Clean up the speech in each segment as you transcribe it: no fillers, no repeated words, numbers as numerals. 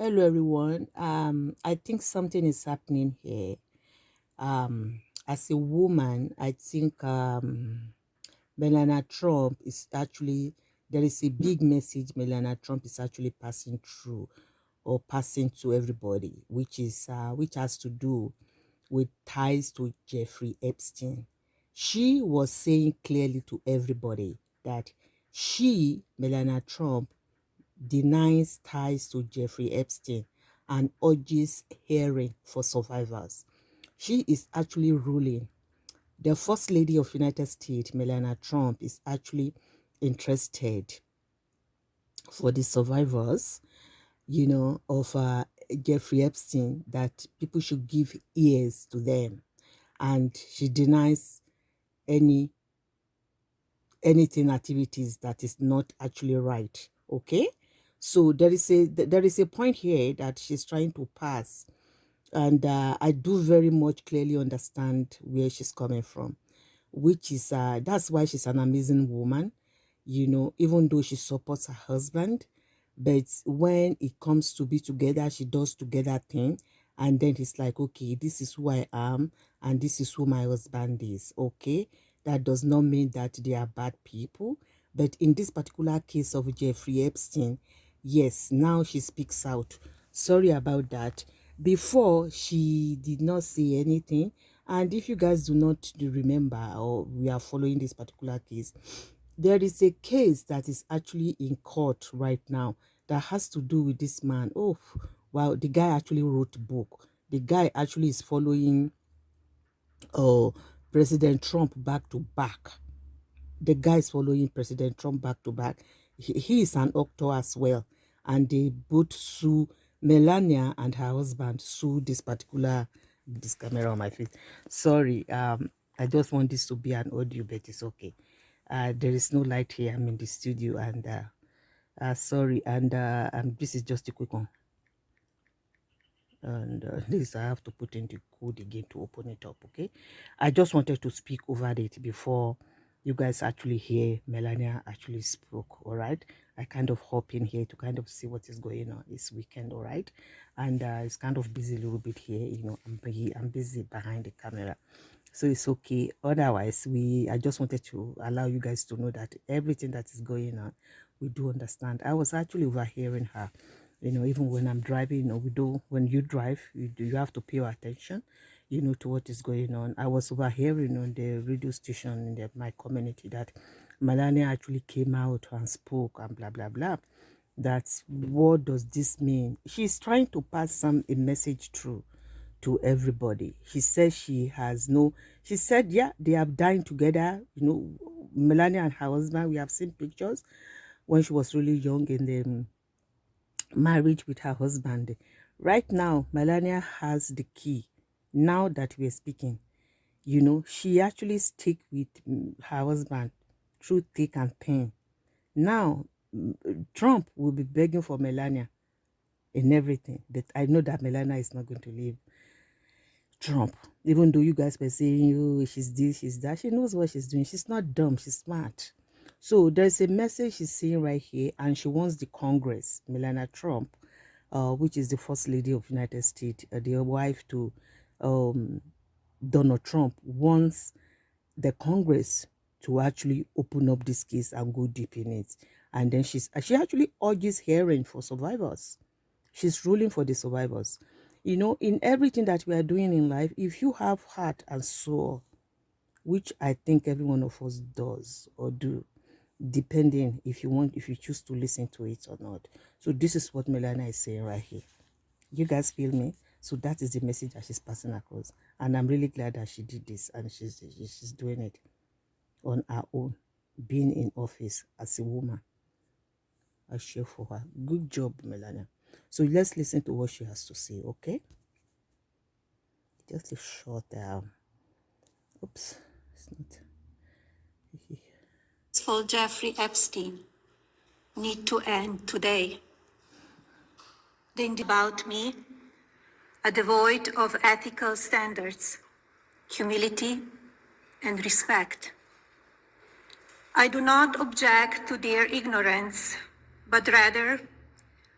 Hello, everyone. I think something is happening here. As a woman, I think Melania Trump is actually there is a big message Melania Trump is actually passing through or passing to everybody, which has to do with ties to Jeffrey Epstein. She was saying clearly to everybody that Melania Trump, denies ties to Jeffrey Epstein and urges hearing for survivors. She is actually ruling. The First Lady of United States, Melania Trump, is actually interested for the survivors, of Jeffrey Epstein, that people should give ears to them. And she denies any anything activities that is not actually right. Okay, so there is a point here that she's trying to pass, and I do very much clearly understand where she's coming from, which is that's why she's an amazing woman, even though she supports her husband. But when it comes to be together, she does together thing, and then it's like, okay, this is who I am, and this is who my husband is. Okay, that does not mean that they are bad people, but in this particular case of Jeffrey Epstein, yes, now she speaks out. Sorry about that. Before, she did not say anything, and if you guys do remember, or we are following this particular case, there is a case that is actually in court right now that has to do with this man. Oh, wow, the guy actually wrote a book. The guy actually is following uh, President Trump back to back. The guy is following President Trump back to back. He is an actor as well. And they both sue Melania, and her husband sue this camera on my face. Sorry, I just want this to be an audio, but it's okay. There is no light here. I'm in the studio, and sorry, and this is just a quick one. And this I have to put in the code again to open it up. Okay, I just wanted to speak over it before you guys actually hear Melania actually spoke. All right, I kind of hop in here to kind of see what is going on this weekend. All right, and it's kind of busy a little bit here. I'm busy behind the camera, so it's okay. Otherwise, I just wanted to allow you guys to know that everything that is going on, we do understand. I was actually overhearing her, even when I'm driving. When you drive, you have to pay attention, to what is going on. I was overhearing on the radio station in my community that Melania actually came out and spoke and blah blah blah. That's what does this mean? She's trying to pass a message through to everybody. She said, yeah, they have dined together. Melania and her husband, we have seen pictures when she was really young in the marriage with her husband. Right now, Melania has the key. Now that we're speaking, she actually stick with her husband through thick and thin. Now, Trump will be begging for Melania in everything, but I know that Melania is not going to leave Trump. Even though you guys were saying, oh, she's this, she's that, she knows what she's doing. She's not dumb, she's smart. So there's a message she's saying right here, and she wants the Congress, Melania Trump, which is the First Lady of United States, the wife to um, Donald Trump, wants the Congress to actually open up this case and go deep in it. And then she actually urges hearing for survivors. She's ruling for the survivors. In everything that we are doing in life, if you have heart and soul, which I think every one of us does or do, depending if you choose to listen to it or not. So this is what Melania is saying right here. You guys feel me? So that is the message that she's passing across. And I'm really glad that she did this, and she's doing it on her own, being in office as a woman. I cheer for her. Good job, Melania. So let's listen to what she has to say, okay? Just a short oops, it's not. For Jeffrey Epstein need to end today. Think about me, a devoid of ethical standards, humility, and respect. I do not object to their ignorance, but rather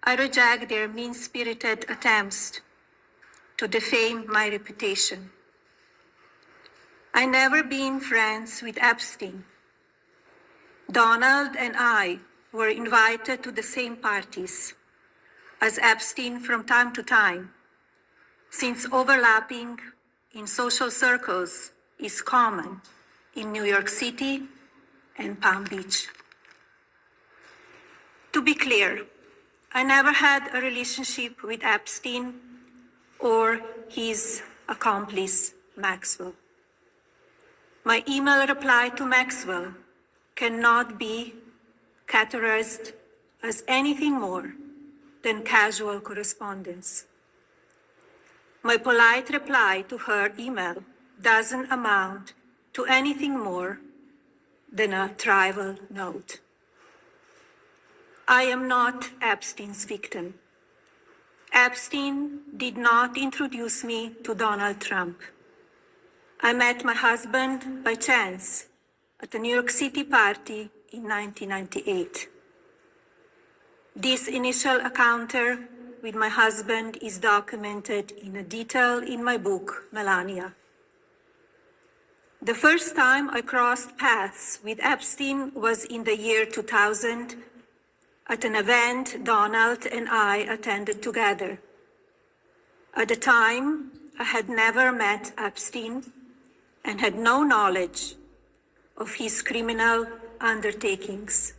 I reject their mean-spirited attempts to defame my reputation. I never been friends with Epstein. Donald and I were invited to the same parties as Epstein from time to time, since overlapping in social circles is common in New York City and Palm Beach. To be clear, I never had a relationship with Epstein or his accomplice, Maxwell. My email reply to Maxwell cannot be categorized as anything more than casual correspondence. My polite reply to her email doesn't amount to anything more than a trivial note. I am not Epstein's victim. Epstein did not introduce me to Donald Trump. I met my husband by chance at a New York City party in 1998. This initial encounter with my husband is documented in detail in my book, Melania. The first time I crossed paths with Epstein was in the year 2000 at an event Donald and I attended together. At the time, I had never met Epstein and had no knowledge of his criminal undertakings.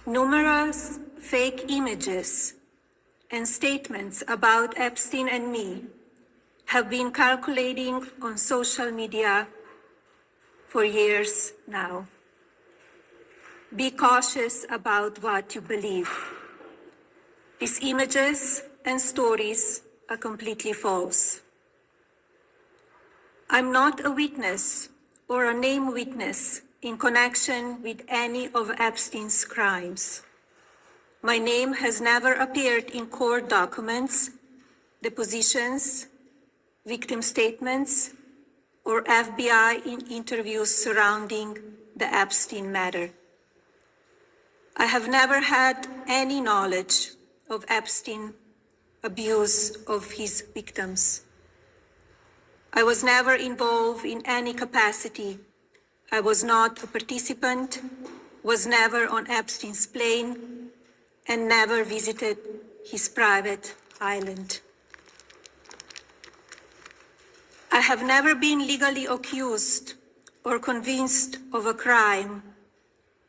Numerous fake images and statements about Epstein and me have been circulating on social media for years now. Be cautious about what you believe. These images and stories are completely false. I'm not a witness or a named witness in connection with any of Epstein's crimes. My name has never appeared in court documents, depositions, victim statements, or FBI interviews surrounding the Epstein matter. I have never had any knowledge of Epstein's abuse of his victims. I was never involved in any capacity. I was not a participant, was never on Epstein's plane, and never visited his private island. I have never been legally accused or convinced of a crime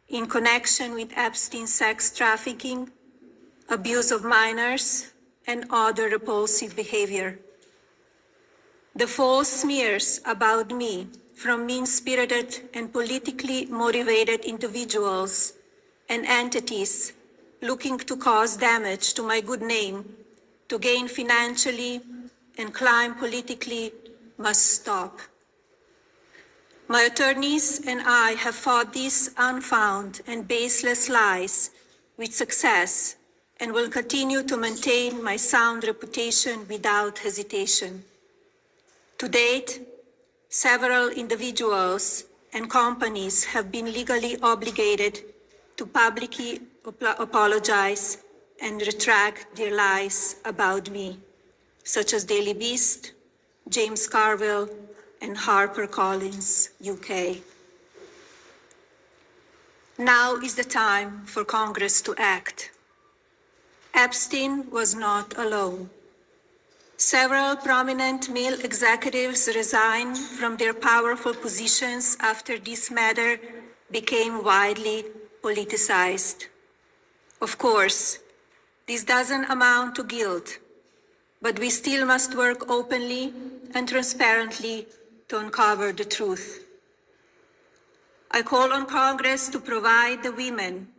in connection with Epstein's sex trafficking, abuse of minors, and other repulsive behavior. The false smears about me from mean-spirited and politically motivated individuals and entities looking to cause damage to my good name, to gain financially and climb politically, must stop. My attorneys and I have fought these unfounded and baseless lies with success and will continue to maintain my sound reputation without hesitation. To date, several individuals and companies have been legally obligated to publicly apologize and retract their lies about me, such as Daily Beast, James Carville, and HarperCollins, UK. Now is the time for Congress to act. Epstein was not alone. Several prominent male executives resigned from their powerful positions after this matter became widely politicized. Of course, this doesn't amount to guilt, but we still must work openly and transparently to uncover the truth. I call on Congress to provide the women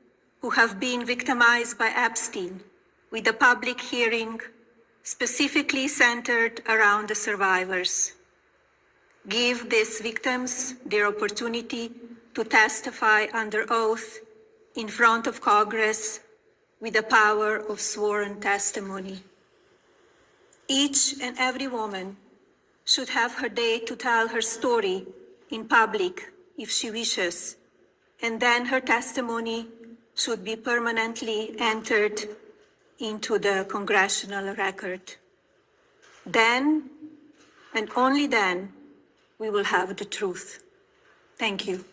who have been victimized by Epstein with a public hearing specifically centered around the survivors. Give these victims their opportunity to testify under oath in front of Congress with the power of sworn testimony. Each and every woman should have her day to tell her story in public if she wishes, and then her testimony should be permanently entered into the congressional record. Then, and only then, we will have the truth. Thank you.